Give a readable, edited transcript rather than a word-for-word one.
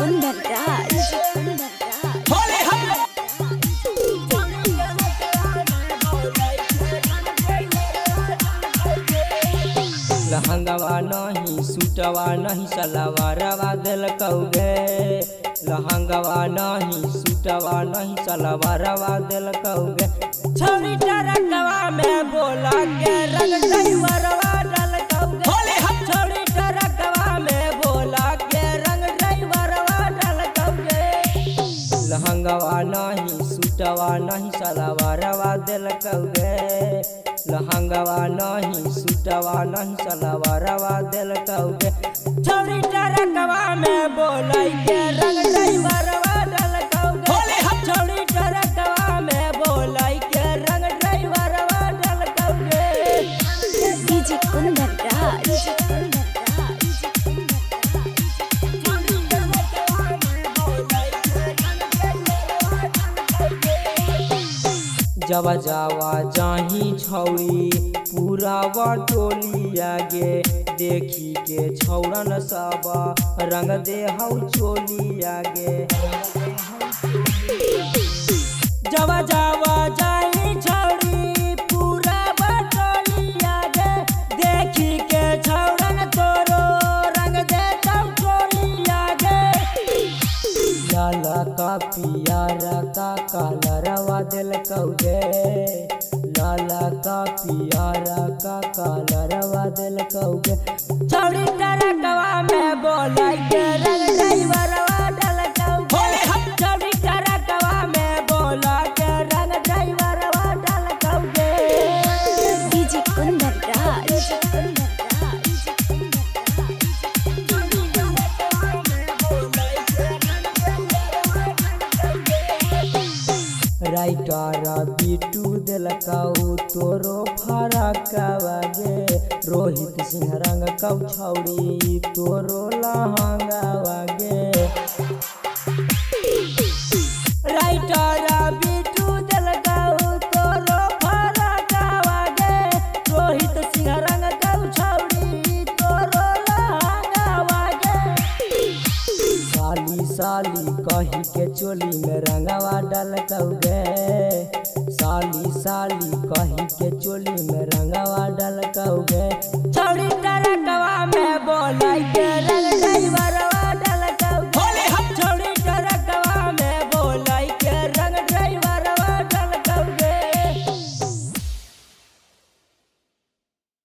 कुंदन राज। लहंगवा नहीं सूटवा नहीं सलवारवा दिल कौगे। लहंगवा नहीं सूटवा नहीं सलवारवा दिल कौगे। छौरी टरकवा में बोला के रंग ड्राइवरवा डल कौगे। छौरी टरकवा में बोला के रंग ड्राइवरवा डल कौगे। लहंगवा नहीं सूटवा नहीं सलवारवा दिल कौगे। लहंगवा नहीं सूटवा नहीं सलवारवा दिल कौगे। छौरी टरकवा में बोलै के रंग ड्राइवरवा डल कौगे। छौरी टरकवा में बोलै के रंग ड्राइवरवा डल कौगे। डीजे कुंदन राज। जवा जावा जाही छौरी पूरा टोली आगे। देखी के छौरन सब रंग दे हौ चोली आगे। जवा जावा जाही छौरी पूरा टोली आगे। देखी के छौरन तोरो रंग दे हौ चोली आगे। लाला का पियारा का कालरवा दिल कौगे। लाला का पियारा का कालरवा दिल कौगे। छौरी टरकवा में बोलै के रंग ड्राइवरवा डल कौगे। छौरी टरकवा में बोला के रंग ड्राइवरवा डल कौगे। डीजे कुंदन राज। राइटर बिटू दिलकौ तोरो फरकवा गे। रोहित सिंह रंग कौ छौरी तोरो लहंगवा गे। राइटर बिटू दिलकौ तोरो फरकवा गे। रोहित सिंह रंग कौ छौरी तोरो लहंगवा गे। साली साली कही के चोली में रंगवा डल कौगे। साली साली कही के चोली में रंगवा डल